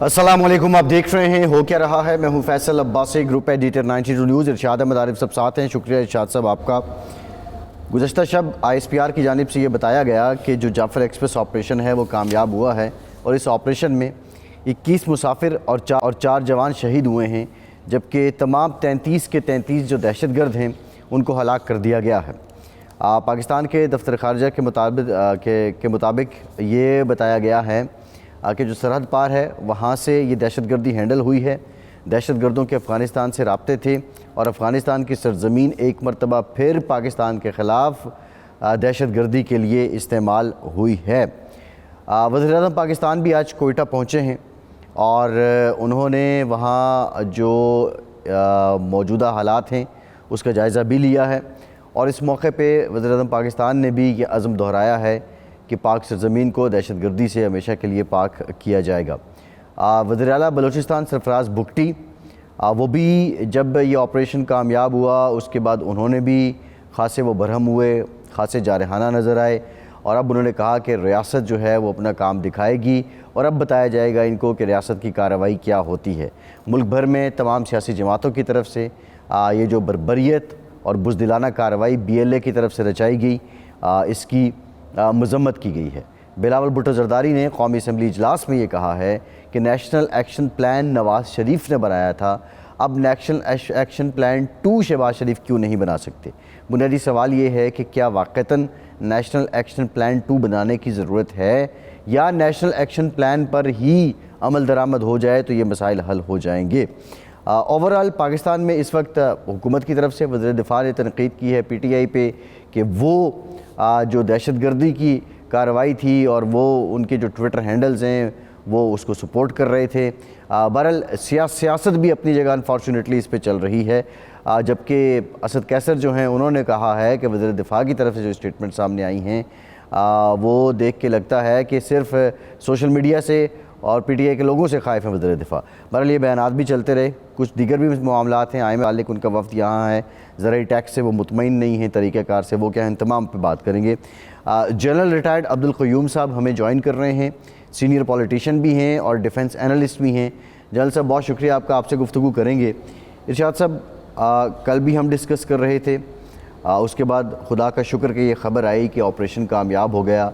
السلام علیکم، آپ دیکھ رہے ہیں ہو کیا رہا ہے۔ میں ہوں Faisal Abbasi, group editor 92 news. Irshad Ahmed Arif صاحب ساتھ ہیں۔ شکریہ ارشاد صاحب آپ کا۔ گزشتہ شب ISPR کی جانب سے یہ بتایا گیا کہ جو جعفر ایکسپریس آپریشن ہے وہ کامیاب ہوا ہے، اور اس آپریشن میں 21 مسافر اور 4 جوان شہید ہوئے ہیں، جبکہ تمام 33 کے 33 جو دہشت گرد ہیں ان کو ہلاک کر دیا گیا ہے۔ پاکستان کے دفتر خارجہ کے مطابق یہ بتایا گیا ہے کہ جو سرحد پار ہے وہاں سے یہ دہشت گردی ہینڈل ہوئی ہے۔ دہشت گردوں کے افغانستان سے رابطے تھے، اور افغانستان کی سرزمین ایک مرتبہ پھر پاکستان کے خلاف دہشت گردی کے لیے استعمال ہوئی ہے۔ وزیر اعظم پاکستان بھی آج کوئٹہ پہنچے ہیں، اور انہوں نے وہاں جو موجودہ حالات ہیں اس کا جائزہ بھی لیا ہے، اور اس موقع پہ وزیر اعظم پاکستان نے بھی یہ عزم دہرایا ہے کہ پاک سرزمین کو دہشت گردی سے ہمیشہ کے لیے پاک کیا جائے گا۔ وزیر اعلیٰ بلوچستان سرفراز بگٹی وہ بھی جب یہ آپریشن کامیاب ہوا اس کے بعد انہوں نے بھی خاصے وہ برہم ہوئے، خاصے جارحانہ نظر آئے، اور اب انہوں نے کہا کہ ریاست جو ہے وہ اپنا کام دکھائے گی، اور اب بتایا جائے گا ان کو کہ ریاست کی کارروائی کیا ہوتی ہے۔ ملک بھر میں تمام سیاسی جماعتوں کی طرف سے یہ جو بربریت اور بزدلانہ کارروائی BLA کی طرف سے رچائی گئی، اس کی مذمت کی گئی ہے۔ بلاول بھٹو زرداری نے قومی اسمبلی اجلاس میں یہ کہا ہے کہ national action plan Nawaz Sharif نے بنایا تھا، اب نیشنل ایکشن پلان 2 شہباز شریف کیوں نہیں بنا سکتے؟ بنیادی سوال یہ ہے کہ کیا واقعتاً نیشنل ایکشن پلان 2 بنانے کی ضرورت ہے، یا نیشنل ایکشن پلان پر ہی عمل درآمد ہو جائے تو یہ مسائل حل ہو جائیں گے؟ اوورال پاکستان میں اس وقت حکومت کی طرف سے وزیر دفاع نے تنقید کی ہے PTI پہ کہ وہ جو دہشت گردی کی کارروائی تھی اور وہ ان کے جو ٹویٹر ہینڈلز ہیں وہ اس کو سپورٹ کر رہے تھے۔ بہرحال سیاست بھی اپنی جگہ انفارچونیٹلی اس پہ چل رہی ہے، جبکہ اسد قیصر جو ہیں انہوں نے کہا ہے کہ وزیر دفاع کی طرف سے جو اسٹیٹمنٹ سامنے آئی ہیں وہ دیکھ کے لگتا ہے کہ صرف سوشل میڈیا سے اور PTI کے لوگوں سے خائف ہیں وزیر دفاع۔ بہرحال یہ بیانات بھی چلتے رہے، کچھ دیگر بھی معاملات ہیں، مالک ان کا وفد یہاں ہے، زرعی ٹیکس سے وہ مطمئن نہیں ہیں، طریقہ کار سے وہ کیا ہیں، تمام پہ بات کریں گے۔ جنرل ریٹائرڈ عبدالقیوم صاحب ہمیں جوائن کر رہے ہیں، سینئر پولیٹیشین بھی ہیں اور ڈیفنس انالسٹ بھی ہیں۔ جنرل صاحب بہت شکریہ آپ کا، آپ سے گفتگو کریں گے۔ ارشاد صاحب کل بھی ہم ڈسکس کر رہے تھے، اس کے بعد خدا کا شکر کہ یہ خبر آئی کہ آپریشن کامیاب ہو گیا،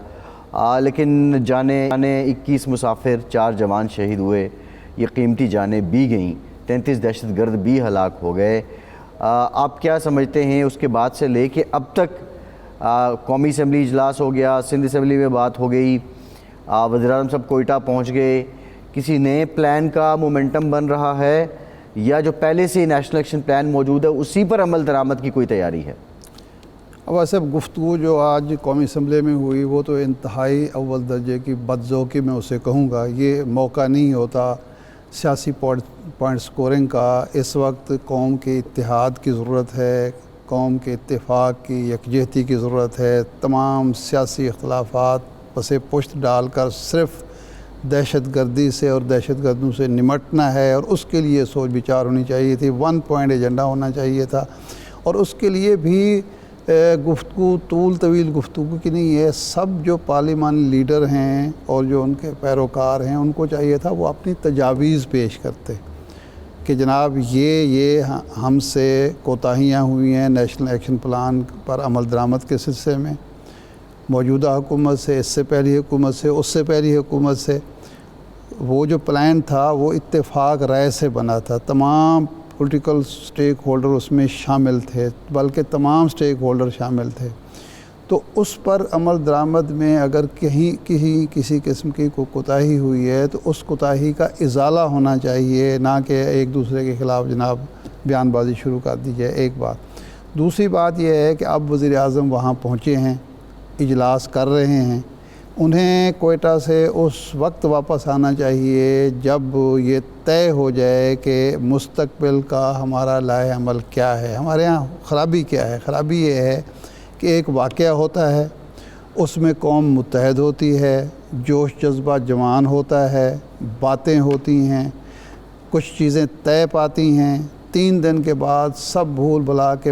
لیکن جانے 21 مسافر 4 جوان شہید ہوئے، یہ قیمتی جانیں بھی گئیں، 33 دہشت گرد بھی ہلاک ہو گئے۔ آپ کیا سمجھتے ہیں اس کے بعد سے لے کے اب تک؟ قومی اسمبلی اجلاس ہو گیا، سندھ اسمبلی میں بات ہو گئی، وزیر اعظم صاحب کوئٹہ پہنچ گئے، کسی نئے پلان کا مومنٹم بن رہا ہے، یا جو پہلے سے نیشنل ایکشن پلان موجود ہے اسی پر عمل درآمد کی کوئی تیاری ہے؟ اب ایسے گفتگو جو آج قومی اسمبلی میں ہوئی وہ تو انتہائی اول درجے کی بدذوقی میں اسے کہوں گا۔ یہ موقع نہیں ہوتا سیاسی پوائنٹ سکورنگ کا۔ اس وقت قوم کے اتحاد کی ضرورت ہے، قوم کے اتفاق کی یکجہتی کی ضرورت ہے۔ تمام سیاسی اختلافات پسے پشت ڈال کر صرف دہشت گردی سے اور دہشت گردوں سے نمٹنا ہے، اور اس کے لیے سوچ بچار ہونی چاہیے تھی، 1 پوائنٹ ایجنڈا ہونا چاہیے تھا، اور اس کے لیے بھی گفتگو طویل گفتگو کی نہیں ہے۔ سب جو پارلیمانی لیڈر ہیں اور جو ان کے پیروکار ہیں ان کو چاہیے تھا وہ اپنی تجاویز پیش کرتے کہ جناب یہ ہم سے کوتاہیاں ہوئی ہیں نیشنل ایکشن پلان پر عمل درآمد کے سلسلے میں، موجودہ حکومت سے، اس سے پہلی حکومت سے، اس سے پہلی حکومت سے۔ وہ جو پلان تھا وہ اتفاق رائے سے بنا تھا، تمام پولیٹیکل سٹیک ہولڈر اس میں شامل تھے، بلکہ تمام سٹیک ہولڈر شامل تھے۔ تو اس پر عمل درآمد میں اگر کسی قسم کی کوتاہی ہوئی ہے تو اس کوتاہی کا ازالہ ہونا چاہیے، نہ کہ ایک دوسرے کے خلاف جناب بیان بازی شروع کر دی جائے۔ ایک بات۔ دوسری بات یہ ہے کہ اب وزیر اعظم وہاں پہنچے ہیں، اجلاس کر رہے ہیں، انہیں کوئٹہ سے اس وقت واپس آنا چاہیے جب یہ طے ہو جائے کہ مستقبل کا ہمارا لائحہ عمل کیا ہے۔ ہمارے ہاں خرابی کیا ہے؟ خرابی یہ ہے کہ ایک واقعہ ہوتا ہے، اس میں قوم متحد ہوتی ہے، جوش جذبہ جوان ہوتا ہے، باتیں ہوتی ہیں، کچھ چیزیں طے پاتی ہیں، 3 دن کے بعد سب بھول بھلا کے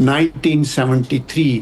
1973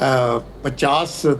50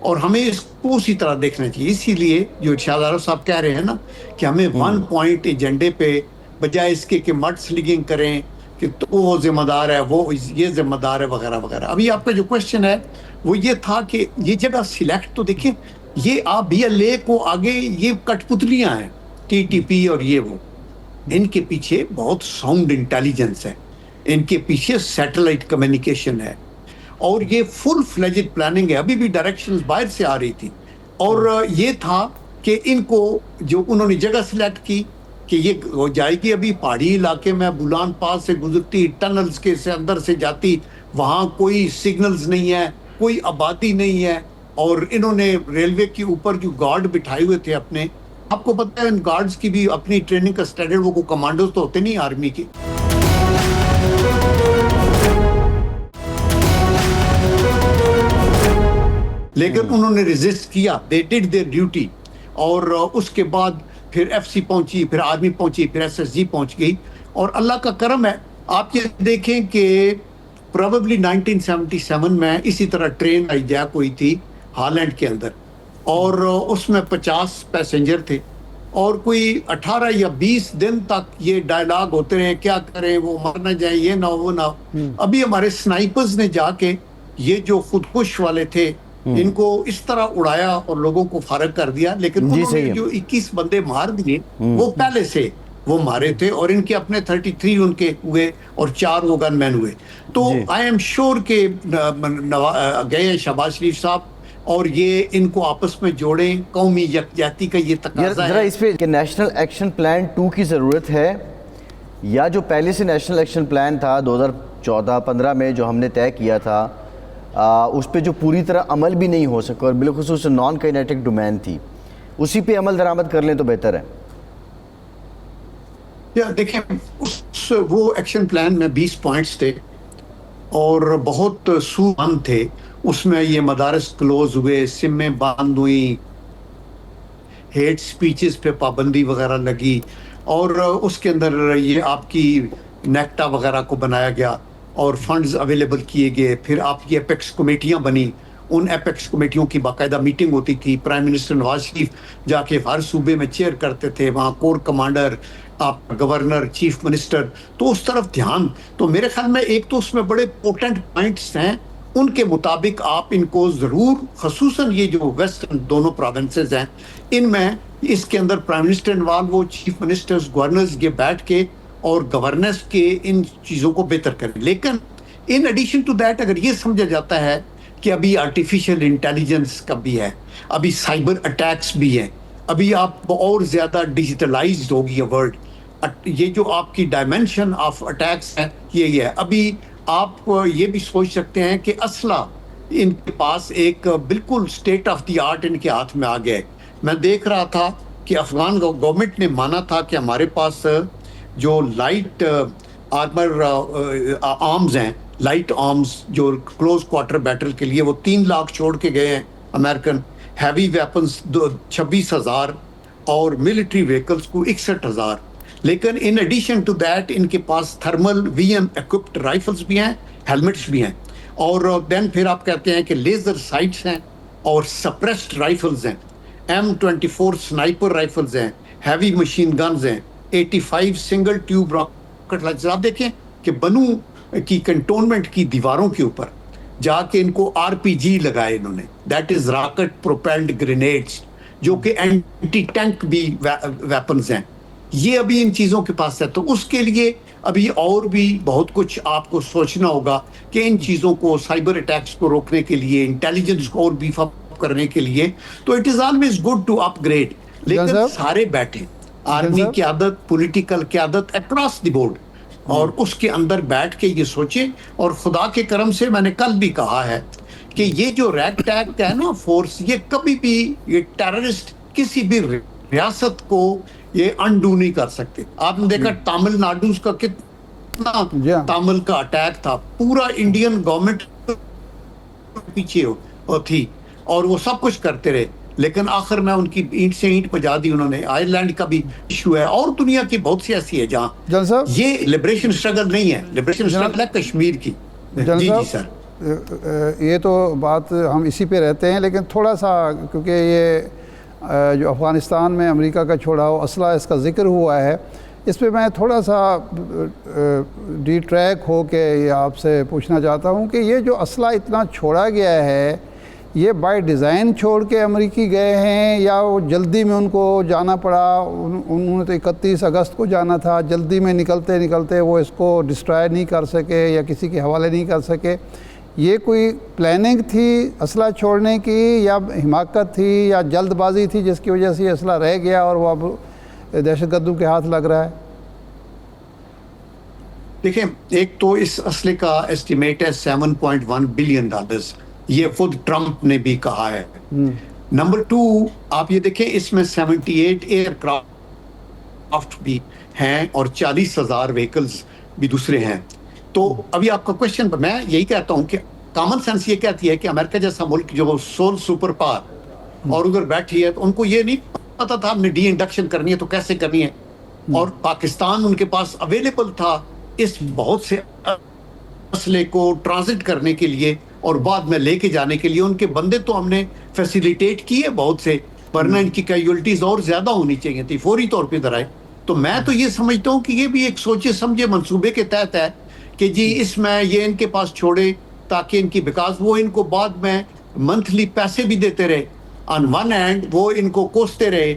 اور ہمیں اس کو اسی طرح دیکھنا چاہیے. اسی لیے جو ارشاد عارف صاحب کہہ رہے ہیں نا کہ ہمیں 1 پوائنٹ ایجنڈے پہ بجائے اس کے کہ مڈ سلنگنگ کریں کہ تو وہ ذمہ دار ہے, وہ یہ ذمہ دار ہے وغیرہ وغیرہ. ابھی آپ کا جو کوشچن ہے وہ یہ تھا کہ یہ جگہ سلیکٹ, تو دیکھیں یہ آپ BLA کو آگے یہ کٹ پتلیاں ہیں, TTP اور یہ وہ, ان کے پیچھے بہت ساؤنڈ انٹیلیجنس ہے, ان کے پیچھے سیٹلائٹ کمیونیکیشن ہے, اور یہ فل فلیجڈ پلاننگ ہے. ابھی بھی ڈائریکشنز باہر سے آ رہی تھی, اور یہ تھا کہ ان کو جو انہوں نے جگہ سلیکٹ کی کہ یہ ہو جائے گی ابھی پہاڑی علاقے میں, بولان پاس سے گزرتی, ٹنلز کے سے اندر سے جاتی, وہاں کوئی سگنلز نہیں ہے, کوئی آبادی نہیں ہے, اور انہوں نے ریلوے کے اوپر جو گارڈ بٹھائے ہوئے تھے اپنے, آپ کو پتہ ہے ان گارڈز کی بھی اپنی ٹریننگ کا اسٹینڈرڈ, وہ کمانڈوز تو ہوتے نہیں آرمی کے. لیکن انہوں نے ریزسٹ کیا, they did their duty, اور اس کے بعد پھر FC پہنچی, پھر آرمی پہنچی, پھر SSG پہنچ گئی, اور اللہ کا کرم ہے. آپ یہ دیکھیں کہ پروبیبلی 1977 میں اسی طرح ٹرین ہائیجیک ہوئی تھی ہالینڈ کے اندر, اور اس میں 50 پیسنجر تھے, اور کوئی 18 یا 20 دن تک یہ ڈائلاگ ہوتے رہے, کیا کریں, وہ مر نہ جائیں, یہ نہ وہ نہ. ابھی ہمارے سنائپرز نے جا کے یہ جو خودکش والے تھے ان کو اس طرح اڑایا اور لوگوں کو فارغ کر دیا, لیکن انہوں نے جو 21 بندے مار دیے وہ پہلے سے وہ مارے تھے, اور ان کے اپنے 33 ان کے ہوئے, اور 4 وہ گن مین ہوئے. تو آئی ایم شیور کہ گئے شہباز شریف صاحب, اور یہ ان کو آپس میں جوڑیں, قومی یکجہتی کا یہ تقاضا ہے. اس پہ کہ نیشنل ایکشن پلان 2 کی ضرورت ہے, یا جو پہلے سے نیشنل ایکشن پلان تھا 2014-15 میں جو ہم نے طے کیا تھا, اس پہ جو پوری طرح عمل بھی نہیں ہو سکا, اور بالخصوص نان کائنیٹک ڈومین تھی, اسی پہ عمل درآمد کر لیں تو بہتر ہے. دیکھیں وہ ایکشن پلان میں 20 پوائنٹس تھے اور بہت سومند تھے. اس میں یہ مدارس کلوز ہوئے, سمیں بند ہوئی, ہیٹ سپیچز پہ پابندی وغیرہ لگی, اور اس کے اندر یہ آپ کی نیکٹا وغیرہ کو بنایا گیا اور فنڈز اویلیبل کیے گئے. پھر آپ کی ایپیکس کمیٹیاں بنی, ان ایپیکس کمیٹیوں کی باقاعدہ میٹنگ ہوتی تھی, پرائم منسٹر نواز شریف جا کے ہر صوبے میں چیئر کرتے تھے, وہاں کور کمانڈر, آپ گورنر, چیف منسٹر, تو اس طرف دھیان. تو میرے خیال میں ایک تو اس میں بڑے پوٹنٹ پوائنٹس ہیں, ان کے مطابق آپ ان کو ضرور, خصوصاً یہ جو ویسٹرن دونوں پروونسز ہیں ان میں, اس کے اندر پرائم منسٹر انوالو ہو, چیف منسٹرز, گورنرز یہ بیٹھ کے اور گورننس کے ان چیزوں کو بہتر کریں. لیکن ان ایڈیشن ٹو دیٹ اگر یہ سمجھا جاتا ہے کہ ابھی آرٹیفیشل انٹیلیجنس کا بھی ہے, ابھی سائبر اٹیکس بھی ہیں, ابھی آپ اور زیادہ ڈیجیٹلائزڈ ہوگی یہ ورلڈ, یہ جو آپ کی ڈائمینشن آف اٹیکس ہے یہ ہے. ابھی آپ یہ بھی سوچ سکتے ہیں کہ اسلحہ ان کے پاس ایک بالکل اسٹیٹ آف دی آرٹ ان کے ہاتھ میں آ گئے. میں دیکھ رہا تھا کہ افغان گورنمنٹ نے مانا تھا کہ ہمارے پاس جو لائٹ آرمر آرمز ہیں, لائٹ آرمز جو کلوز کوارٹر بیٹل کے لیے, وہ 3 لاکھ چھوڑ کے گئے ہیں امریکن, ہیوی ویپنز 26,000, اور ملٹری وہیکلز کو 61,000. لیکن ان ایڈیشن ٹو دیٹ ان کے پاس تھرمل VM ایکوپڈ رائفلز بھی ہیں, ہیلمٹس بھی ہیں, اور دین پھر آپ کہتے ہیں کہ لیزر سائٹس ہیں, اور سپریسڈ رائفلز ہیں, M24 سنائپر رائفلز ہیں, ہیوی مشین گنز ہیں, 85 سنگل ٹیوب راکٹ لانچر. آپ دیکھیں کہ بنو کی کنٹونمنٹ کی دیواروں کے اوپر جا کے ان کو RPG لگائے انہوں نے, دیٹ از راکٹ پروپیلڈ گرینیڈز, جو کہ اینٹی ٹینک بھی ویپنز ہیں. یہ ابھی ان چیزوں کے پاس ہے. تو اس کے لیے ابھی اور بھی بہت کچھ آپ کو سوچنا ہوگا کہ ان چیزوں کو, سائبر اٹیکس کو روکنے کے لیے, انٹیلیجنس کو اور بیف اپ کرنے کے لیے. تو it is always good to upgrade. لیکن سارے بیٹھے, آرمی قیادت, پولیٹیکل قیادت اکراس دی بورڈ, اور اس کے اندر بیٹھ کے یہ سوچیں. اور خدا کے کرم سے میں نے کل بھی کہا ہے کہ یہ جو ریگ ٹیگ ہے نا فورس, یہ کبھی بھی یہ ٹیررسٹ کسی بھی ریاست کو یہ انڈو نہیں کر سکتے. آپ نے دیکھا تامل ناڈو کا کتنا تامل کا اٹیک تھا, پورا انڈین گورنمنٹ پیچھے تھی اور وہ سب کچھ کرتے رہے, لیکن آخر میں ان کی اینٹ سے اینٹ بجا دی انہوں نے. آئرلینڈ کا بھی ایشو ہے, اور دنیا کی بہت سی ایسی ہے جہاں یہ لبریشن اسٹرگل نہیں ہے, لبریشن اسٹرگل ہے کشمیر کی. جی سر. یہ تو بات ہم اسی پہ رہتے ہیں، لیکن تھوڑا سا کیونکہ یہ جو افغانستان میں امریکہ کا چھوڑا ہوا اسلحہ اس کا ذکر ہوا ہے، اس پہ میں تھوڑا سا ڈی ٹریک ہو کے یہ آپ سے پوچھنا چاہتا ہوں کہ یہ جو اسلحہ اتنا چھوڑا گیا ہے، یہ بائی ڈیزائن چھوڑ کے امریکی گئے ہیں یا وہ جلدی میں ان کو جانا پڑا؟ انہوں نے تو 31 اگست کو جانا تھا، جلدی میں نکلتے نکلتے وہ اس کو ڈسٹرائے نہیں کر سکے یا کسی کے حوالے نہیں کر سکے۔ یہ کوئی پلاننگ تھی اسلحہ چھوڑنے کی یا حماقت تھی یا جلد بازی تھی جس کی وجہ سے یہ اسلحہ رہ گیا اور وہ اب دہشت گردوں کے ہاتھ لگ رہا ہے؟ دیکھیں، ایک تو اس اسلحے کا ایسٹیمیٹ ہے $7.1 بلین، یہ خود ٹرمپ نے بھی کہا ہے۔ نمبر 2، آپ یہ دیکھیں اس میں 78 ایئر کرافٹ بھی ہیں اور 40,000 وہیکلز بھی دوسرے ہیں۔ تو ابھی آپ کا کوشچن، میں یہی کہتا ہوں کہ کامن سینس یہ کہتی ہے کہ امریکہ جیسا ملک جو سول سپر پاور اور ادھر بیٹھی ہے، تو ان کو یہ نہیں پتا تھا ہم نے ڈی انڈکشن کرنی ہے تو کیسے کرنی ہے، اور پاکستان ان کے پاس اویلیبل تھا اس بہت سے اسلحے کو ٹرانزٹ کرنے کے لیے اور بعد میں لے کے جانے کے لیے۔ ان کے بندے تو ہم نے فیسیلیٹیٹ کیے بہت سے، ورنہ ان کی کیجولٹیز اور زیادہ ہونی چاہیے تھی، فوری طور پہ ادھر آئے۔ تو میں تو یہ سمجھتا ہوں کہ یہ بھی ایک سوچے سمجھے منصوبے کے تحت ہے کہ جی اس میں یہ ان کے پاس چھوڑے تاکہ ان کی، بیکاز وہ ان کو بعد میں منتھلی پیسے بھی دیتے رہے، آن ون ہینڈ وہ ان کو کوستے رہے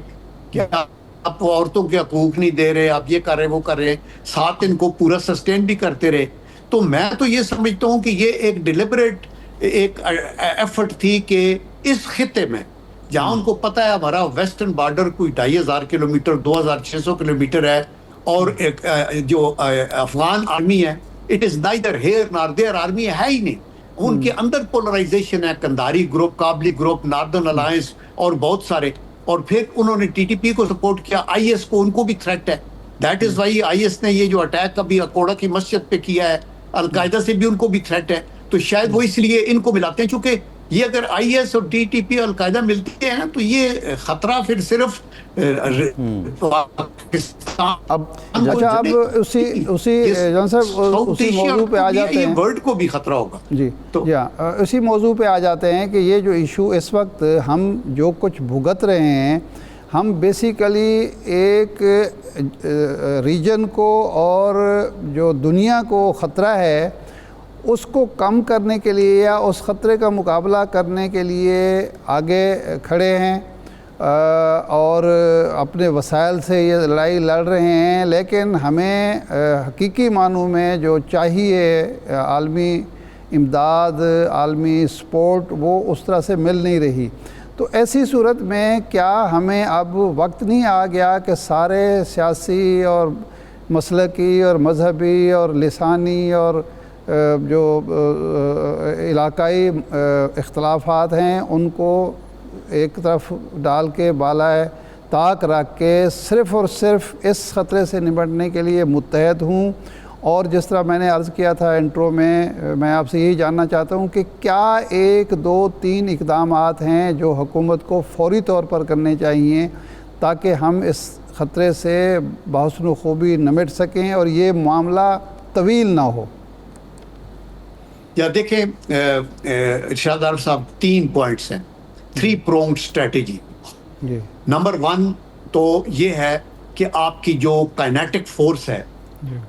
کہ آپ عورتوں کے حقوق نہیں دے رہے، آپ یہ کر رہے وہ کر رہے، ساتھ ان کو پورا سسٹین بھی کرتے رہے۔ تو میں تو یہ سمجھتا ہوں کہ یہ ایک ڈیلیبریٹ ایک ایفرٹ تھی کہ اس خطے میں جہاں ان کو پتہ ہے ہمارا ویسٹرن بارڈر کوئی 2,500 کلومیٹر 2,600 کلومیٹر ہے، اور ایک جو افغان آرمی ہے اٹ از نائدر ہیئر نار دیئر، آرمی ہے ہی نہیں، ان کے اندر پولرائزیشن ہے، کندھاری گروپ، کابلی گروپ، ناردرن الائنس اور بہت سارے، اور پھر انہوں نے ٹی ٹی پی کو سپورٹ کیا، آئی ایس کو، ان کو بھی تھریٹ ہے۔ That is why I S نے یہ جو اٹیک ابھی اکوڑا کی مسجد پہ کیا ہے، القاعدہ سے بھی ان کو بھی تھریٹ ہے۔ تو شاید وہ اس لیے ان کو ملاتے ہیں، چونکہ یہ اگر آئی ایس اور ٹی ٹی پی القاعدہ ملتے ہیں نا تو یہ خطرہ پھر صرف اب اسی جان صاحب اسی موضوع پہ آ جاتے ہیں، ورلڈ کو بھی خطرہ ہوگا۔ جی اسی موضوع پہ آ جاتے ہیں کہ یہ جو ایشو اس وقت ہم جو کچھ بھگت رہے ہیں، ہم بیسیکلی ایک ریجن کو اور جو دنیا کو خطرہ ہے اس کو کم کرنے کے لیے یا اس خطرے کا مقابلہ کرنے کے لیے آگے کھڑے ہیں اور اپنے وسائل سے یہ لڑائی لڑ رہے ہیں، لیکن ہمیں حقیقی معنوں میں جو چاہیے عالمی امداد، عالمی سپورٹ، وہ اس طرح سے مل نہیں رہی۔ تو ایسی صورت میں کیا ہمیں اب وقت نہیں آ گیا کہ سارے سیاسی اور مسلکی اور مذہبی اور لسانی اور جو علاقائی اختلافات ہیں ان کو ایک طرف ڈال کے بالائے طاق رکھ کے صرف اور صرف اس خطرے سے نمٹنے کے لیے متحد ہوں؟ اور جس طرح میں نے عرض کیا تھا انٹرو میں آپ سے یہی جاننا چاہتا ہوں کہ کیا 1 2 3 اقدامات ہیں جو حکومت کو فوری طور پر کرنے چاہیے تاکہ ہم اس خطرے سے بحسن و خوبی نمٹ سکیں اور یہ معاملہ طویل نہ ہو؟ یا دیکھیں ارشاد عارف صاحب، 3 پوائنٹس ہیں، 3 pronged اسٹریٹجی۔ نمبر 1 تو یہ ہے کہ آپ کی جو کائنیٹک فورس ہے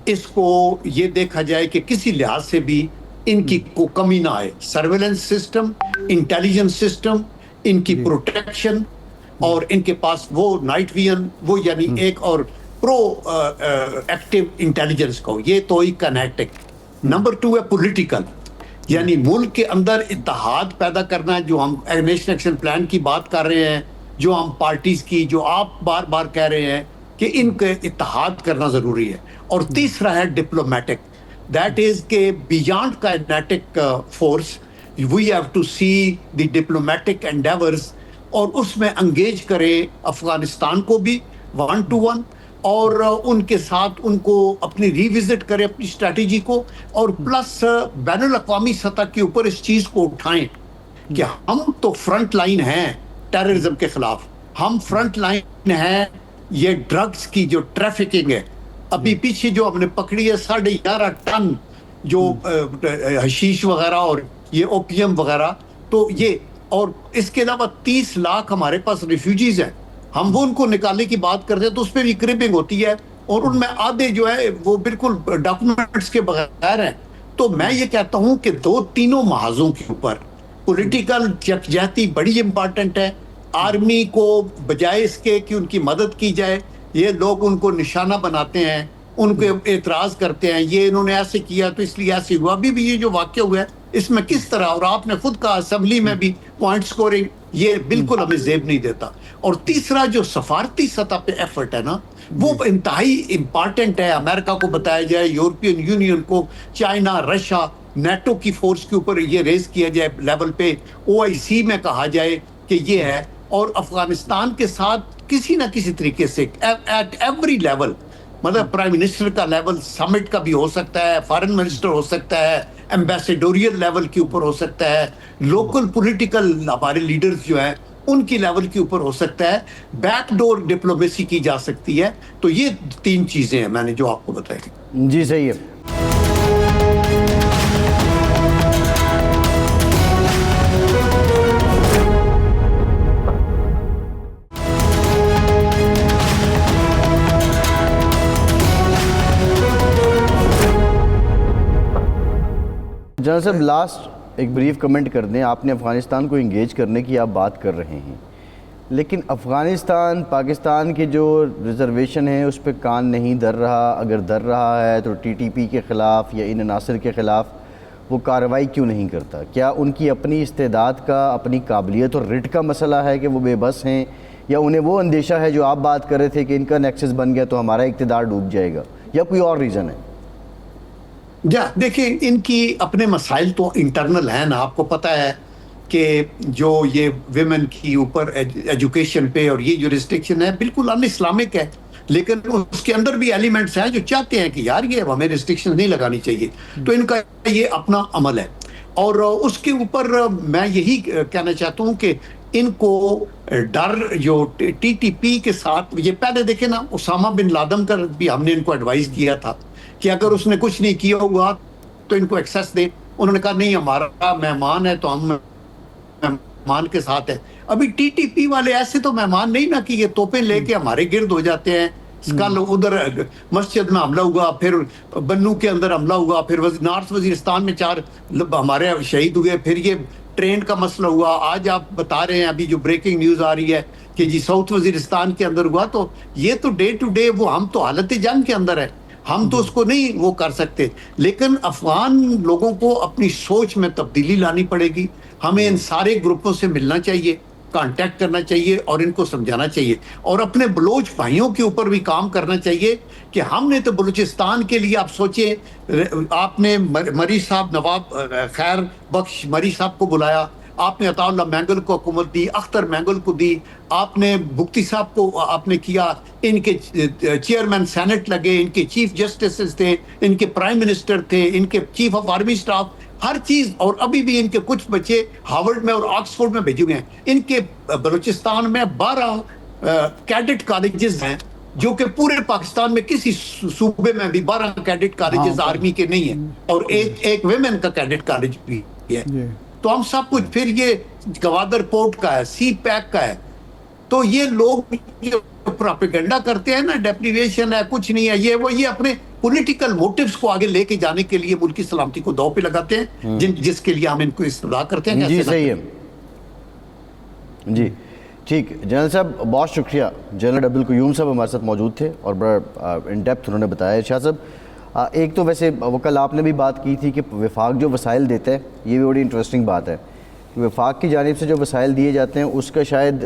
اس کو یہ دیکھا جائے کہ کسی لحاظ سے بھی ان کی کو کمی نہ آئے، سرویلنس سسٹم، انٹیلیجنس سسٹم، ان کی پروٹیکشن، اور ان کے پاس وہ نائٹ ویژن، وہ یعنی ایک اور پرو ایکٹیو انٹیلیجنس کو، یہ تو ہی کائنیٹک۔ نمبر 2 ہے پولیٹیکل، یعنی ملک کے اندر اتحاد پیدا کرنا، جو ہم نیشنل ایکشن پلان کی بات کر رہے ہیں، جو ہم پارٹیز کی، جو آپ بار بار کہہ رہے ہیں کہ ان کے اتحاد کرنا ضروری ہے۔ اور تیسرا ہے ڈپلومیٹک، دیٹ از کہ beyond kinetic force we have to see the diplomatic endeavours, اور اس میں انگیج کرے افغانستان کو بھی 1 to 1، اور ان کے ساتھ ان کو اپنی ریوزٹ کرے اپنی اسٹریٹجی کو، اور پلس بین الاقوامی سطح کے اوپر اس چیز کو اٹھائیں کہ ہم تو فرنٹ لائن ہیں ٹیررزم کے خلاف، ہم فرنٹ لائن ہیں یہ ڈرگز کی جو ٹریفکنگ ہے، ابھی پیچھے جو ہم نے پکڑی ہے 11.5 ٹن جو حشیش وغیرہ اور یہ اوپیم وغیرہ. تو یہ اور اس کے علاوہ 30 لاکھ ہمارے پاس ریفیوجیز ہیں. ہم وہ ان کو نکالنے کی بات کرتے ہیں تو اس پہ بھی کریپنگ ہوتی ہے, اور ان میں آدھے جو ہے وہ بالکل ڈاکومنٹس کے بغیر ہیں. تو میں یہ کہتا ہوں کہ تینوں محاذوں کے اوپر پولیٹیکل یکجہتی بڑی امپارٹنٹ ہے. آرمی کو بجائے اس کے کہ ان کی مدد کی جائے, یہ لوگ ان کو نشانہ بناتے ہیں, ان کو اعتراض کرتے ہیں, یہ انہوں نے ایسے کیا تو اس لیے ایسے ہوا. ابھی بھی یہ جو واقعہ ہوا ہے اس میں کس طرح, اور آپ نے خود کہا اسمبلی میں بھی پوائنٹ سکورنگ, یہ بالکل ہمیں زیب نہیں دیتا. اور تیسرا جو سفارتی سطح پہ ایفرٹ ہے نا, وہ انتہائی امپارٹنٹ ہے. امریکہ کو بتایا جائے, یورپین یونین کو, چائنا, رشیا, نیٹو کی فورس کے اوپر یہ ریز کیا جائے لیول پہ, OIC میں کہا جائے کہ یہ ہے. اور افغانستان کے ساتھ کسی نہ کسی طریقے سے ایٹ ایوری لیول, مطلب پرائم منسٹر کا لیول سمٹ کا بھی ہو سکتا ہے, فارن منسٹر ہو سکتا ہے, ایمبیسیڈوریل لیول کے اوپر ہو سکتا ہے, لوکل پولیٹیکل ہمارے لیڈرز جو ہیں ان کی لیول کے اوپر ہو سکتا ہے, بیک ڈور ڈپلومیسی کی جا سکتی ہے. تو یہ 3 چیزیں ہیں میں نے جو آپ کو بتائی. جی صحیح ہے. جنرل صاحب لاسٹ ایک بریف کمنٹ کر دیں. آپ نے افغانستان کو انگیج کرنے کی آپ بات کر رہے ہیں, لیکن افغانستان پاکستان کے جو ریزرویشن ہیں اس پہ کان نہیں دھر رہا. اگر دھر رہا ہے تو TTP کے خلاف یا ان عناصر کے خلاف وہ کارروائی کیوں نہیں کرتا؟ کیا ان کی اپنی استعداد کا, اپنی قابلیت اور رٹ کا مسئلہ ہے کہ وہ بے بس ہیں, یا انہیں وہ اندیشہ ہے جو آپ بات کر رہے تھے کہ ان کا نیکسس بن گیا تو ہمارا اقتدار ڈوب جائے گا, یا کوئی اور ریزن ہے؟ دیکھیں ان کی اپنے مسائل تو انٹرنل ہیں نا. آپ کو پتہ ہے کہ جو یہ ویمن کی اوپر ایجوکیشن پہ اور یہ جو ریسٹرکشن ہے بالکل ان اسلامک ہے, لیکن اس کے اندر بھی ایلیمنٹس ہیں جو چاہتے ہیں کہ یار یہ ہمیں ریسٹرکشن نہیں لگانی چاہیے. تو ان کا یہ اپنا عمل ہے, اور اس کے اوپر میں یہی کہنا چاہتا ہوں کہ ان کو ڈر جو TTP کے ساتھ, یہ پہلے دیکھیں نا اسامہ بن لادن کا بھی ہم نے ان کو ایڈوائز کیا تھا کہ اگر اس نے کچھ نہیں کیا ہوا تو ان کو ایکسیس دیں. انہوں نے کہا نہیں ہمارا مہمان ہے تو ہم مہمان کے ساتھ ہیں. ابھی TTP والے ایسے تو مہمان نہیں نا کہ یہ توپیں لے کے ہمارے گرد ہو جاتے ہیں. کل ادھر مسجد میں حملہ ہوا, پھر بنو کے اندر حملہ ہوا, پھر نارتھ وزیرستان میں 4 ہمارے شہید ہوئے, پھر یہ ٹرین کا مسئلہ ہوا. آج آپ بتا رہے ہیں ابھی جو بریکنگ نیوز آ رہی ہے کہ جی ساؤتھ وزیرستان کے اندر ہوا. تو یہ تو ڈے ٹو ڈے وہ ہم تو حالت جنگ کے اندر ہے, ہم تو اس کو نہیں وہ کر سکتے. لیکن افغان لوگوں کو اپنی سوچ میں تبدیلی لانی پڑے گی. ہمیں ان سارے گروپوں سے ملنا چاہیے, کانٹیکٹ کرنا چاہیے اور ان کو سمجھانا چاہیے, اور اپنے بلوچ بھائیوں کے اوپر بھی کام کرنا چاہیے کہ ہم نے تو بلوچستان کے لیے, آپ سوچیں آپ نے مری صاحب, نواب خیر بخش مری صاحب کو بلایا, آپ نے عطا اللہ مینگل کو حکومت دی, اختر مینگل کو دی, آپ نے بھکتی صاحب کو آپ نے کیا, ان کے چیئرمین سینٹ لگے, ان کے چیف جسٹسز تھے, ان کے پرائم منسٹر تھے, ان کے چیف آف آرمی سٹاف, ہر چیز. اور ابھی بھی ان کے کچھ بچے ہارورڈ میں اور آکسفورڈ میں بھیجے ہوئے ہیں. ان کے بلوچستان میں 12 کیڈٹ کالجز ہیں جو کہ پورے پاکستان میں کسی صوبے میں بھی 12 کیڈٹ کالجز آرمی کے نہیں ہیں, اور ایک ویمن کا کیڈٹ کالج بھی ہے. تو ہم سب کچھ, پھر یہ گوادر پورٹ کا ہے, سی پیک کا ہے. تو یہ لوگ جو پروپیگنڈا کرتے ہیں نا, ڈیپریویشن ہے, کچھ نہیں ہے, یہ اپنے پولیٹیکل موٹیوز کو آگے لے کے جانے کے لیے ملک کی سلامتی کو داؤ پہ لگاتے ہیں, جس کے لیے ہم ان کو استدعا کرتے ہیں. جی صحیح ہے. جی ٹھیک. جنرل صاحب بہت شکریہ. جنرل عبدالقیوم صاحب ہمارے ساتھ موجود تھے اور بڑا ان ڈیپتھ انہوں نے بتایا. شاہ صاحب ایک تو ویسے وہ کل آپ نے بھی بات کی تھی کہ وفاق جو وسائل دیتا ہے, یہ بھی بڑی انٹرسٹنگ بات ہے کہ وفاق کی جانب سے جو وسائل دیے جاتے ہیں اس کا شاید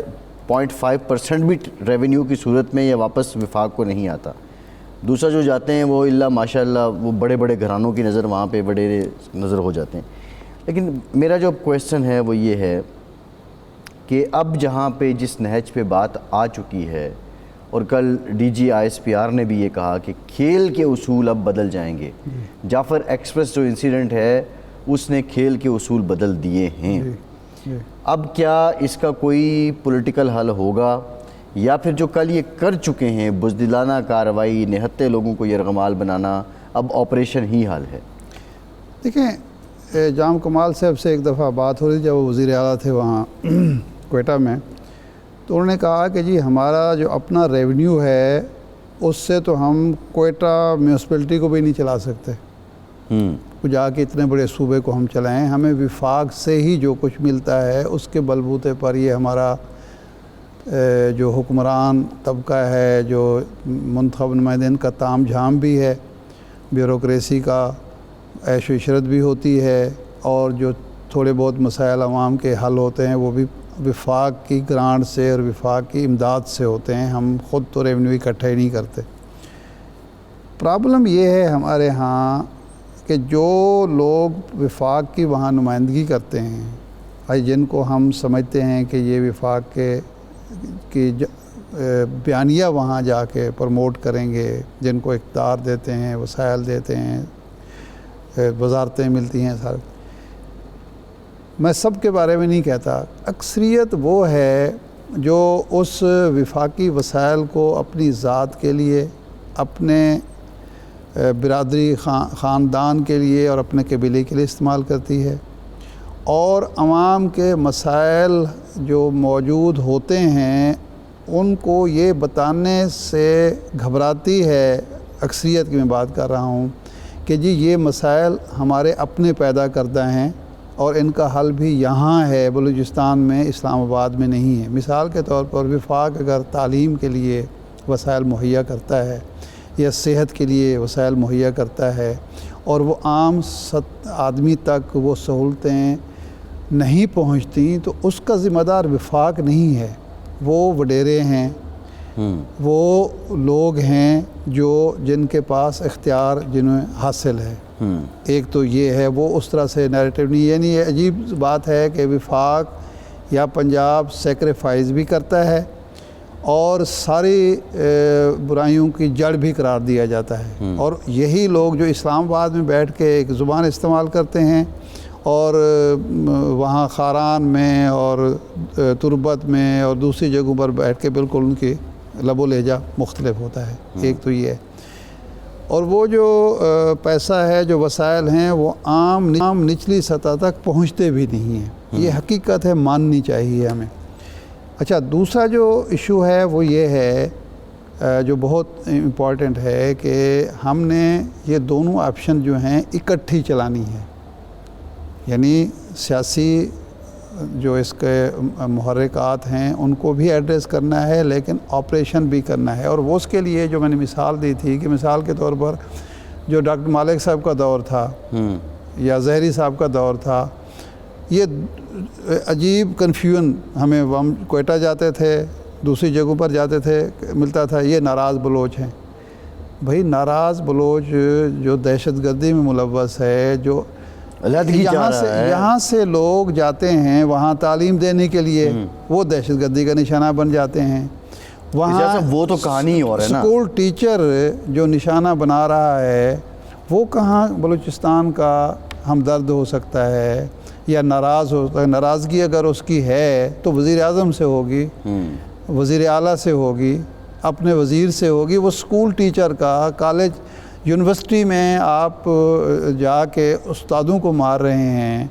0.5% بھی ریونیو کی صورت میں یا واپس وفاق کو نہیں آتا. دوسرا جو جاتے ہیں وہ اللہ ماشاء اللہ وہ بڑے بڑے گھرانوں کی نظر وہاں پہ بڑے نظر ہو جاتے ہیں. لیکن میرا جو کویسچن ہے وہ یہ ہے کہ اب جہاں پہ جس نہج پہ بات آ چکی ہے, اور کل DG ISPR نے بھی یہ کہا کہ کھیل کے اصول اب بدل جائیں گے. جعفر ایکسپریس جو انسیڈنٹ ہے اس نے کھیل کے اصول بدل دیے ہیں. اب کیا اس کا کوئی پولیٹیکل حل ہوگا, یا پھر جو کل یہ کر چکے ہیں بزدلانہ کارروائی, نہتے لوگوں کو یرغمال بنانا, اب آپریشن ہی حل ہے؟ دیکھیں جام کمال صاحب سے ایک دفعہ بات ہو رہی جب وہ وزیر اعلیٰ تھے وہاں کوئٹہ میں، تو انہوں نے کہا کہ جی ہمارا جو اپنا ریونیو ہے اس سے تو ہم کوئٹہ میونسپلٹی کو بھی نہیں چلا سکتے، جا کے اتنے بڑے صوبے کو ہم چلائیں، ہمیں وفاق سے ہی جو کچھ ملتا ہے اس کے بلبوتے پر یہ ہمارا جو حکمران طبقہ ہے، جو منتخب نمائندین کا تام جھام بھی ہے، بیوروکریسی کا عیش و عشرت بھی ہوتی ہے، اور جو تھوڑے بہت مسائل عوام کے حل ہوتے ہیں وہ بھی وفاق کی گرانٹ سے اور وفاق کی امداد سے ہوتے ہیں، ہم خود تو ریونیو اکٹھا ہی نہیں کرتے۔ پرابلم یہ ہے ہمارے ہاں کہ جو لوگ وفاق کی وہاں نمائندگی کرتے ہیں، جن کو ہم سمجھتے ہیں کہ یہ وفاق کی بیانیہ وہاں جا کے پروموٹ کریں گے، جن کو اقتدار دیتے ہیں، وسائل دیتے ہیں، وزارتیں ملتی ہیں، سارے، میں سب کے بارے میں نہیں کہتا، اکثریت وہ ہے جو اس وفاقی وسائل کو اپنی ذات کے لیے، اپنے برادری خاندان کے لیے اور اپنے قبیلے کے لیے استعمال کرتی ہے، اور عوام کے مسائل جو موجود ہوتے ہیں ان کو یہ بتانے سے گھبراتی ہے، اکثریت کی میں بات کر رہا ہوں، کہ جی یہ مسائل ہمارے اپنے پیدا کردہ ہیں اور ان کا حل بھی یہاں ہے، بلوچستان میں، اسلام آباد میں نہیں ہے۔ مثال کے طور پر وفاق اگر تعلیم کے لیے وسائل مہیا کرتا ہے یا صحت کے لیے وسائل مہیا کرتا ہے، اور وہ عام آدمی تک وہ سہولتیں نہیں پہنچتی، تو اس کا ذمہ دار وفاق نہیں ہے، وہ وڈیرے ہیں، وہ لوگ ہیں جن کے پاس اختیار جنہیں حاصل ہے۔ ایک تو یہ ہے، وہ اس طرح سے نیریٹو نہیں، یعنی یہ عجیب بات ہے کہ وفاق یا پنجاب سیکریفائز بھی کرتا ہے اور ساری برائیوں کی جڑ بھی قرار دیا جاتا ہے، اور یہی لوگ جو اسلام آباد میں بیٹھ کے ایک زبان استعمال کرتے ہیں اور وہاں خاران میں اور تربت میں اور دوسری جگہوں پر بیٹھ کے بالکل ان کی لب و لہجہ مختلف ہوتا ہے، ایک تو یہ ہے۔ اور وہ جو پیسہ ہے، جو وسائل ہیں، وہ عام نچلی سطح تک پہنچتے بھی نہیں ہیں، یہ حقیقت ہے، ماننی چاہیے ہمیں۔ اچھا، دوسرا جو ایشو ہے وہ یہ ہے، جو بہت امپورٹنٹ ہے، کہ ہم نے یہ دونوں آپشن جو ہیں اکٹھی چلانی ہے، یعنی سیاسی جو اس کے محرکات ہیں ان کو بھی ایڈریس کرنا ہے، لیکن آپریشن بھی کرنا ہے، اور وہ اس کے لیے جو میں نے مثال دی تھی، کہ مثال کے طور پر جو ڈاکٹر مالک صاحب کا دور تھا یا زہری صاحب کا دور تھا، یہ عجیب کنفیوژن ہمیں، ہم کوئٹہ جاتے تھے، دوسری جگہوں پر جاتے تھے، ملتا تھا یہ ناراض بلوچ ہیں۔ بھائی ناراض بلوچ جو دہشت گردی میں ملوث ہے، جو یہاں سے لوگ جاتے ہیں وہاں تعلیم دینے کے لیے، وہ دہشت گردی کا نشانہ بن جاتے ہیں۔ وہاں وہ تو کہانی اور ہے نا، اسکول ٹیچر جو نشانہ بنا رہا ہے، وہ کہاں بلوچستان کا ہمدرد ہو سکتا ہے یا ناراض ہو سکتا ہے؟ ناراضگی اگر اس کی ہے تو وزیر اعظم سے ہوگی، وزیر اعلیٰ سے ہوگی، اپنے وزیر سے ہوگی۔ وہ اسکول ٹیچر کا، کالج یونیورسٹی میں آپ جا کے استادوں کو مار رہے ہیں،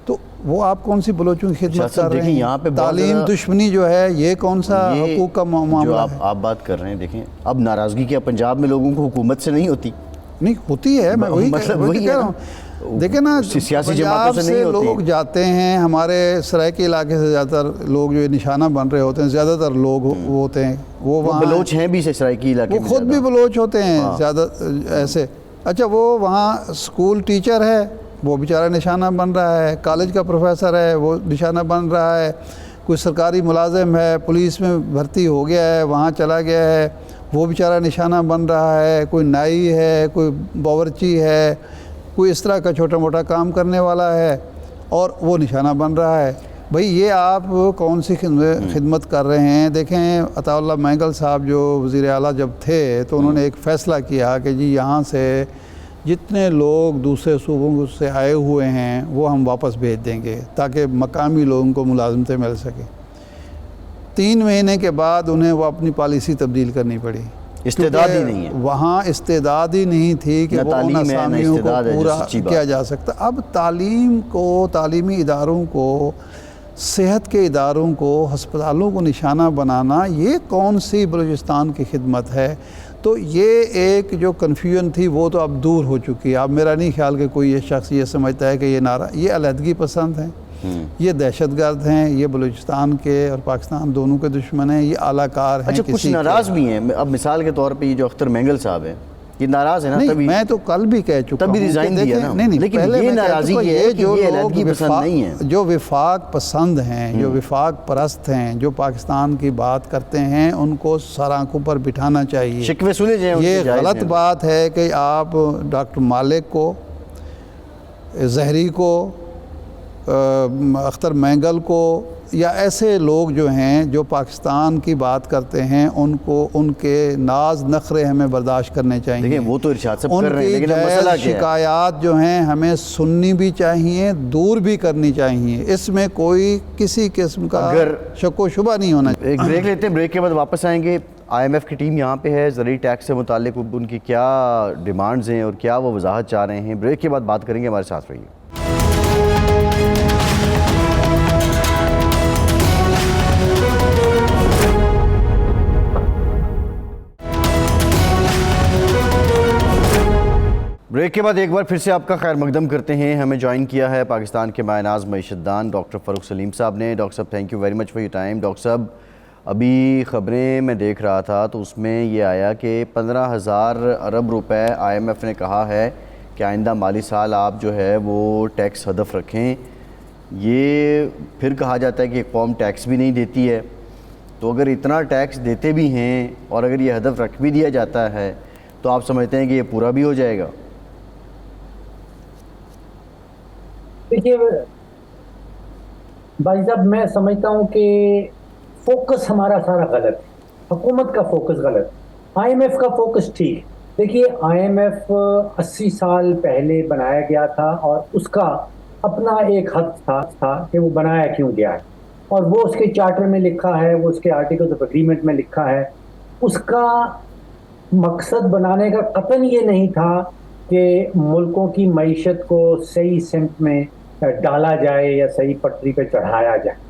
تو وہ آپ کون سی بلوچوں کی خدمت کر رہے ہیں؟ تعلیم دشمنی جو ہے، یہ کون سا حقوق کا معاملہ ہے؟ آپ بات کر رہے ہیں، دیکھیں اب ناراضگی کیا پنجاب میں لوگوں کو حکومت سے نہیں ہوتی؟ نہیں ہوتی ہے، میں وہی کہہ رہا ہوں۔ دیکھیں نا، پنجاب سے لوگ جاتے ہیں، ہمارے سرائیکی علاقے سے زیادہ تر لوگ جو نشانہ بن رہے ہوتے ہیں، زیادہ تر لوگ ہوتے ہیں وہ وہاں بلوچ ہیں بھی، سرائیکی علاقے وہ خود بھی بلوچ ہوتے ہیں زیادہ ایسے۔ اچھا، وہ وہاں اسکول ٹیچر ہے، وہ بیچارہ نشانہ بن رہا ہے، کالج کا پروفیسر ہے، وہ نشانہ بن رہا ہے، کوئی سرکاری ملازم ہے، پولیس میں بھرتی ہو گیا ہے، وہاں چلا گیا ہے، وہ بیچارہ نشانہ بن رہا ہے، کوئی نائی ہے، کوئی باورچی ہے، کوئی اس طرح کا چھوٹا موٹا کام کرنے والا ہے، اور وہ نشانہ بن رہا ہے۔ بھئی یہ آپ کون سی خدمت کر رہے ہیں؟ دیکھیں عطا اللہ مینگل صاحب جو وزیر اعلیٰ جب تھے تو انہوں نے ایک فیصلہ کیا کہ جی یہاں سے جتنے لوگ دوسرے صوبوں سے آئے ہوئے ہیں وہ ہم واپس بھیج دیں گے تاکہ مقامی لوگوں کو ملازمتیں مل سکیں۔ 3 مہینے کے بعد انہیں وہ اپنی پالیسی تبدیل کرنی پڑی۔ استعداد ہی نہیں ہے، وہاں استعداد ہی نہیں تھی کہ نہ وہ ان تعلیم ہے، نہ اسامیوں کو استعداد ہے، جو پورا سچی بات کیا ہے۔ جا سکتا۔ اب تعلیم کو، تعلیمی اداروں کو، صحت کے اداروں کو، ہسپتالوں کو نشانہ بنانا، یہ کون سی بلوچستان کی خدمت ہے؟ تو یہ ایک جو کنفیوژن تھی وہ تو اب دور ہو چکی ہے۔ اب میرا نہیں خیال کہ کوئی یہ شخص یہ سمجھتا ہے کہ یہ نعرہ، یہ علیحدگی پسند ہیں، یہ دہشت گرد ہیں، یہ بلوچستان کے اور پاکستان دونوں کے دشمن ہیں، یہ اعلی کار ہیں اچھا کچھ کسی کے۔ ناراض بھی ہیں، اب مثال کے طور پہ یہ جو اختر مینگل صاحب ہیں یہ ناراض ہیں نا، نہیں، تبھی میں تو کل بھی کہہ چکا تبھی ہوں کہ ریزائن دیا دیکھیں، نا، نہیں لیکن پہلے یہ میں کہہ ناراضی چکا، یہ ہے کہ جو یہ لوگ علیحدگی پسند نہیں ہے، جو وفاق پسند ہیں، جو وفاق پرست ہیں، جو پاکستان کی بات کرتے ہیں، ان کو سر آنکھوں پر بٹھانا چاہیے۔ شکوے سنے جائیں، ان کے یہ جائز غلط ہیں۔ بات ہے کہ آپ ڈاکٹر مالک کو، زہری کو، اختر مینگل کو، یا ایسے لوگ جو ہیں جو پاکستان کی بات کرتے ہیں، ان کو ان کے ناز نخرے ہمیں برداشت کرنے چاہیے۔ دیکھیں وہ تو ارشاد صاحب ان کر رہے ہیں، کی لیکن اب جائز مسئلہ کیا ہے؟ شکایات جو ہیں ہمیں سننی بھی چاہیے، دور بھی کرنی چاہیے، اس میں کوئی کسی قسم کا شک و شبہ نہیں ہونا چاہیے۔ ایک بریک لیتے ہیں، بریک کے بعد واپس آئیں گے۔ آئی ایم ایف کی ٹیم یہاں پہ ہے، زرعی ٹیکس سے متعلق ان کی کیا ڈیمانڈز ہیں اور کیا وہ وضاحت چاہ رہے ہیں، بریک کے بعد بات کریں گے، ہمارے ساتھ رہیے۔ بریک کے بعد ایک بار پھر سے آپ کا خیر مقدم کرتے ہیں۔ ہمیں جوائن کیا ہے پاکستان کے مایہ ناز معیشت دان ڈاکٹر فاروق سلیم صاحب نے۔ ڈاکٹر صاحب thank you very much for your time. Doctor صاحب ابھی خبریں میں دیکھ رہا تھا تو اس میں یہ آیا کہ 15,000 ارب روپے آئی ایم ایف نے کہا ہے کہ آئندہ مالی سال آپ جو ہے وہ ٹیکس ہدف رکھیں۔ یہ پھر کہا جاتا ہے کہ قوم ٹیکس بھی نہیں دیتی ہے، تو اگر اتنا ٹیکس دیتے بھی ہیں اور اگر یہ ہدف رکھ بھی دیا جاتا ہے تو آپ سمجھتے ہیں کہ یہ پورا بھی ہو جائے گا؟ دیکھیے بھائی صاحب، میں سمجھتا ہوں کہ فوکس ہمارا سارا غلط ہے، حکومت کا فوکس غلط، آئی ایم ایف کا فوکس ٹھیک۔ دیکھیے آئی ایم ایف 80 سال پہلے بنایا گیا تھا اور اس کا اپنا ایک حد تھا کہ وہ بنایا کیوں گیا ہے، اور وہ اس کے چارٹر میں لکھا ہے، وہ اس کے آرٹیکلز آف اگریمنٹ میں لکھا ہے۔ اس کا مقصد بنانے کا قطعاً یہ نہیں تھا کہ ملکوں کی معیشت کو صحیح سمت میں ڈالا جائے یا صحیح پٹری پہ چڑھایا جائے۔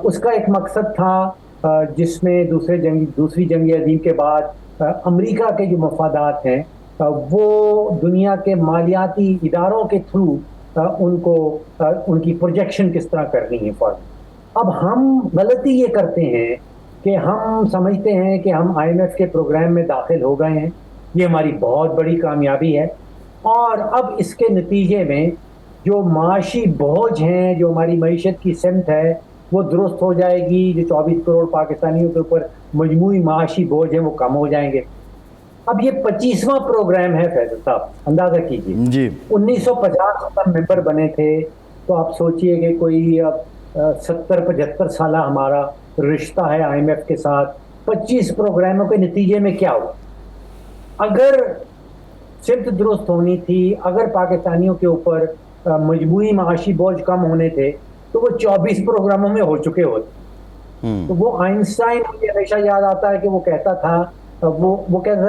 اس کا ایک مقصد تھا جس میں دوسری جنگ عظیم کے بعد امریکہ کے جو مفادات ہیں وہ دنیا کے مالیاتی اداروں کے تھرو ان کی پروجیکشن کس طرح کرنی ہے فوراً۔ اب ہم غلطی یہ کرتے ہیں کہ ہم سمجھتے ہیں کہ ہم آئی ایم ایف کے پروگرام میں داخل ہو گئے ہیں، یہ ہماری بہت بڑی کامیابی ہے، اور اب اس کے نتیجے میں جو معاشی بوجھ ہیں، جو ہماری معیشت کی سمت ہے وہ درست ہو جائے گی، جو 24 کروڑ پاکستانیوں کے اوپر مجموعی معاشی بوجھ ہیں وہ کم ہو جائیں گے۔ اب یہ 25واں پروگرام ہے فیصل صاحب، اندازہ کیجیے جی 1950 تک ممبر بنے تھے، تو آپ سوچئے کہ کوئی 70-75 سالہ ہمارا رشتہ ہے آئی ایم ایف کے ساتھ، 25 پروگراموں کے نتیجے میں کیا ہوا؟ اگر سمت درست ہونی تھی، اگر پاکستانیوں کے اوپر مجموعی معاشی بوجھ کم ہونے تھے تو وہ 24 پروگراموں میں ہو چکے ہوتے۔ تو وہ آئنسٹائن مجھے ہمیشہ یاد آتا ہے کہ وہ کہتا تھا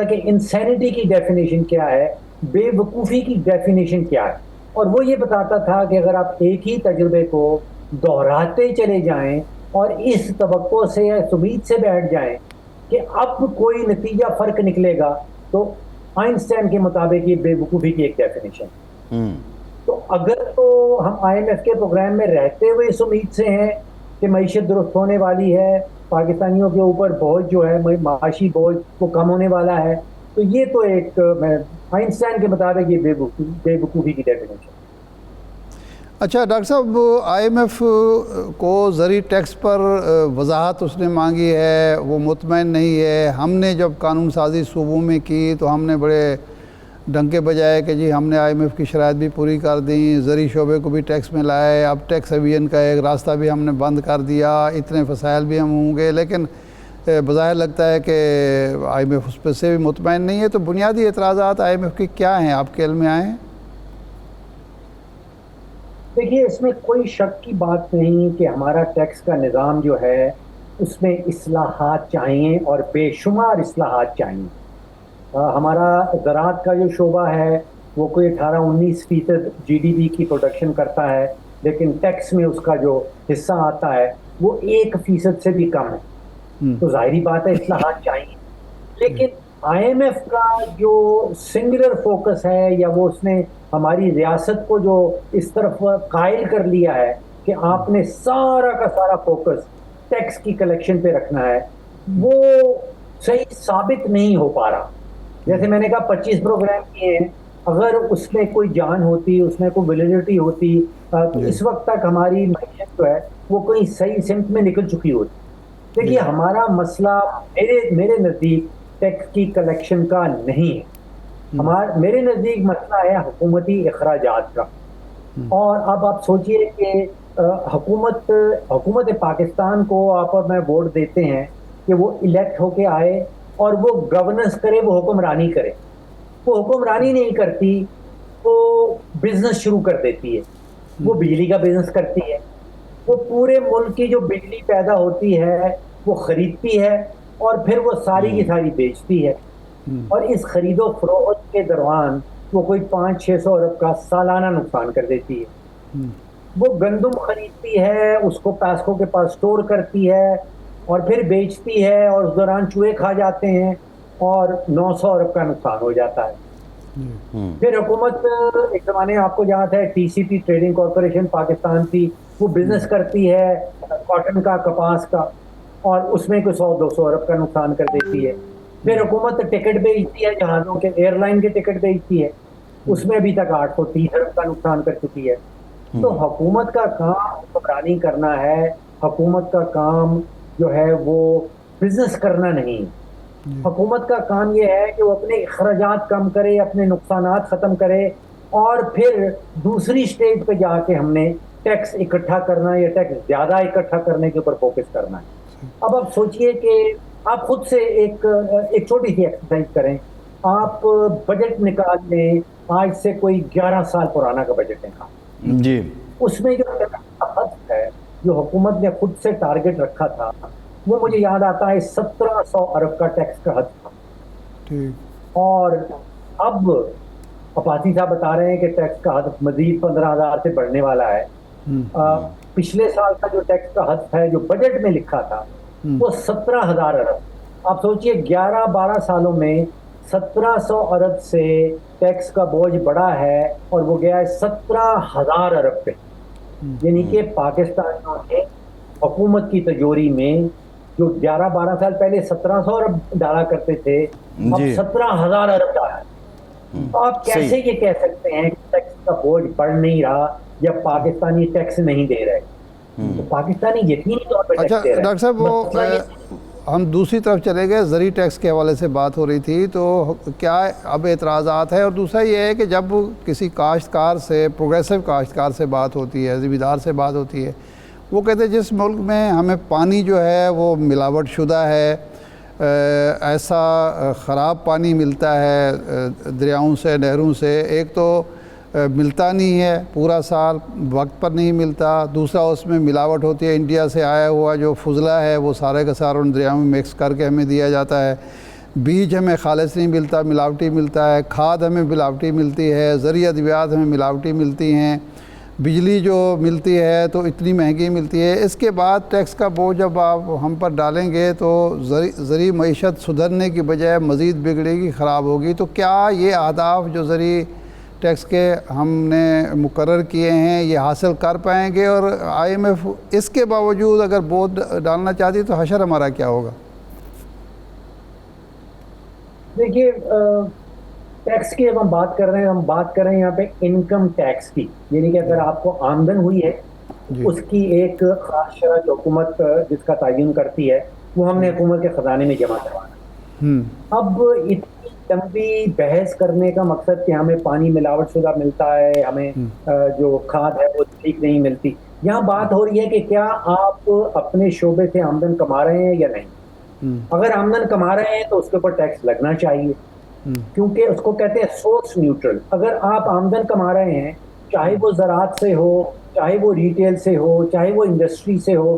کہ انسینٹی کی ڈیفینیشن کیا ہے، بے وقوفی کی ڈیفینیشن کیا ہے، اور وہ یہ بتاتا تھا کہ اگر آپ ایک ہی تجربے کو دہراتے چلے جائیں اور اس توقع سے یا امید سے بیٹھ جائیں کہ اب کوئی نتیجہ فرق نکلے گا، تو آئنسٹائن کے مطابق یہ بے وقوفی کی ایک ڈیفینیشن۔ تو اگر تو ہم آئی ایم ایف کے پروگرام میں رہتے ہوئے اس امید سے ہیں کہ معیشت درست ہونے والی ہے، پاکستانیوں کے اوپر بوجھ جو ہے معاشی بوجھ وہ کم ہونے والا ہے، تو یہ تو ایک آئنسٹائن کے مطابق یہ بے وقوفی کی ڈیفینیشن۔ اچھا ڈاکٹر صاحب، آئی ایم ایف کو زرعی ٹیکس پر وضاحت اس نے مانگی ہے، وہ مطمئن نہیں ہے۔ ہم نے جب قانون سازی صوبوں میں کی تو ہم نے بڑے ڈنکے بجائے کہ جی ہم نے آئی ایم ایف کی شرائط بھی پوری کر دیں، زرعی شعبے کو بھی ٹیکس میں لائے، اب ٹیکس ایویژن کا ایک راستہ بھی ہم نے بند کر دیا، اتنے فسائل بھی ہم ہوں گے، لیکن بظاہر لگتا ہے کہ آئی ایم ایف اس پہ سے بھی مطمئن نہیں ہے۔ تو بنیادی اعتراضات آئی ایم ایف کی کیا ہیں، آپ کے علم میں آئیں؟ دیکھیے اس میں کوئی شک کی بات نہیں کہ ہمارا ٹیکس کا نظام جو ہے اس میں اصلاحات چاہیے اور بے شمار اصلاحات چاہیے. ہمارا زراعت کا جو شعبہ ہے وہ کوئی 18-19% GDP کی پروڈکشن کرتا ہے، لیکن ٹیکس میں اس کا جو حصہ آتا ہے وہ 1% سے بھی کم ہے. تو ظاہری بات ہے اصلاحات چاہیے. لیکن IMF کا جو سنگولر فوکس ہے، یا وہ اس نے ہماری ریاست کو جو اس طرف قائل کر لیا ہے کہ آپ نے سارا کا سارا فوکس ٹیکس کی کلیکشن پہ رکھنا ہے، وہ صحیح ثابت نہیں ہو پا رہا. جیسے میں نے کہا 25 پروگرام کیے ہیں، اگر اس میں کوئی جان ہوتی، اس میں کوئی ویلیڈیٹی ہوتی، تو اس وقت تک ہماری معیشت جو ہے وہ کوئی صحیح سمت میں نکل چکی ہوتی. دیکھیے ہمارا مسئلہ میرے نزدیک ٹیکس کی کلیکشن کا نہیں ہے. میرے نزدیک مسئلہ ہے حکومتی اخراجات کا. اور اب آپ سوچئے کہ حکومت پاکستان کو آپ اور میں ووٹ دیتے ہیں کہ وہ الیکٹ ہو کے آئے اور وہ گورننس کرے، وہ حکمرانی کرے. وہ حکمرانی نہیں کرتی، وہ بزنس شروع کر دیتی ہے. وہ بجلی کا بزنس کرتی ہے، وہ پورے ملک کی جو بجلی پیدا ہوتی ہے وہ خریدتی ہے اور پھر وہ ساری کی ساری بیچتی ہے. اور اس خرید و فروخت کے دوران وہ کوئی 500-600 ارب کا سالانہ نقصان کر دیتی ہے. وہ گندم خریدتی ہے، اس کو پیسکو کے پاس سٹور کرتی ہے اور پھر بیچتی ہے، اور اس دوران چوہے کھا جاتے ہیں اور 900 ارب کا نقصان ہو جاتا ہے. پھر حکومت ایک زمانے آپ کو یاد ہے TCP ٹریڈنگ کارپوریشن پاکستان تھی، وہ بزنس کرتی ہے کاٹن کا، کپاس کا، اور اس میں کوئی 100-200 ارب کا نقصان کر دیتی ہے. پھر حکومت ٹکٹ بیچتی ہے، جہازوں کے، ایئر لائن کے ٹکٹ بیچتی ہے، اس میں ابھی تک 830 ارب کا نقصان کر چکی ہے. تو حکومت کا کام حکمرانی کرنا ہے، حکومت کا کام جو ہے وہ بزنس کرنا نہیں. حکومت کا کام یہ ہے کہ وہ اپنے اخراجات کم کرے، اپنے نقصانات ختم کرے، اور پھر دوسری سٹیج پہ جا کے ہم نے ٹیکس اکٹھا کرنا یا ٹیکس زیادہ اکٹھا کرنے کے اوپر فوکس کرنا ہے. اب آپ سوچئے کہ آپ خود سے ایک چھوٹی سی ایکسرسائز کریں. آپ بجٹ نکال لیں، آج سے کوئی 11 سال پرانا کا بجٹ نکال جی. اس میں جو حد ہے جو حکومت نے خود سے ٹارگٹ رکھا تھا، وہ مجھے یاد آتا ہے 1700 ارب کا ٹیکس کا حد تھا. اور اب عباسی صاحب بتا رہے ہیں کہ ٹیکس کا حد مزید 15,000 سے بڑھنے والا ہے. پچھلے سال کا جو ٹیکس کا حد ہے جو بجٹ میں لکھا تھا وہ 17,000 ارب. آپ سوچئے 11-12 سالوں میں 1700 ارب سے ٹیکس کا بوجھ بڑا ہے اور وہ گیا ہے 17,000 ارب پہ. یعنی کہ پاکستانیوں نے حکومت کی تجوری میں جو 11-12 سال پہلے 1700 ارب ڈالا کرتے تھے، اب 17,000 ارب ڈالا. تو آپ کیسے یہ کہہ سکتے ہیں کہ ٹیکس کا بوجھ بڑھ نہیں رہا یا پاکستانی ٹیکس نہیں دے رہے؟ تو پاکستانی یقینی طور پر اچھا ڈاکٹر صاحب، وہ ہم دوسری طرف چلے گئے، زرعی ٹیکس کے حوالے سے بات ہو رہی تھی، تو کیا اب اعتراضات ہے؟ اور دوسرا یہ ہے کہ جب کسی کاشتکار سے، پروگریسو کاشتکار سے بات ہوتی ہے، زمیندار سے بات ہوتی ہے، وہ کہتے ہیں جس ملک میں ہمیں پانی جو ہے وہ ملاوٹ شدہ ہے، ایسا خراب پانی ملتا ہے دریاؤں سے، نہروں سے، ایک تو ملتا نہیں ہے پورا سال، وقت پر نہیں ملتا، دوسرا اس میں ملاوٹ ہوتی ہے، انڈیا سے آیا ہوا جو فضلہ ہے وہ سارے کا سارا ان دریاؤں میں مکس کر کے ہمیں دیا جاتا ہے، بیج ہمیں خالص نہیں ملتا، ملاوٹی ملتا ہے، کھاد ہمیں ملاوٹی ملتی ہے، زرعی ادویات ہمیں ملاوٹی ملتی ہیں، بجلی جو ملتی ہے تو اتنی مہنگی ملتی ہے. اس کے بعد ٹیکس کا بوجھ جب آپ ہم پر ڈالیں گے تو زرعی معیشت سدھرنے کی بجائے مزید بگڑے گی، خراب ہوگی. تو کیا یہ اہداف جو زرعی ٹیکس کے ہم نے مقرر کیے ہیں یہ حاصل کر پائیں گے؟ اور IMF اس کے باوجود اگر بوجھ ڈالنا چاہتی تو حشر ہمارا کیا ہوگا؟ دیکھیے ٹیکس کی جب ہم بات کر رہے ہیں، ہم بات کر رہے ہیں یہاں پہ انکم ٹیکس کی. یعنی کہ اگر آپ کو آمدن ہوئی ہے اس کی ایک خاص شرح جو حکومت جس کا تعین کرتی ہے وہ ہم نے حکومت کے خزانے میں جمع کروانا. اب اتنی لمبی بحث کرنے کا مقصد کہ ہمیں پانی ملاوٹ شدہ ملتا ہے، ہمیں جو کھاد ہے وہ ٹھیک نہیں ملتی، یہاں بات ہو رہی ہے کہ کیا آپ اپنے شعبے سے آمدن کما رہے ہیں یا نہیں. اگر آمدن کما رہے ہیں تو اس کے اوپر ٹیکس لگنا چاہیے، کیونکہ اس کو کہتے ہیں سورس نیوٹرل. اگر آپ آمدن کما رہے ہیں، چاہے وہ زراعت سے ہو، چاہے وہ ریٹیل سے ہو، چاہے وہ انڈسٹری سے ہو،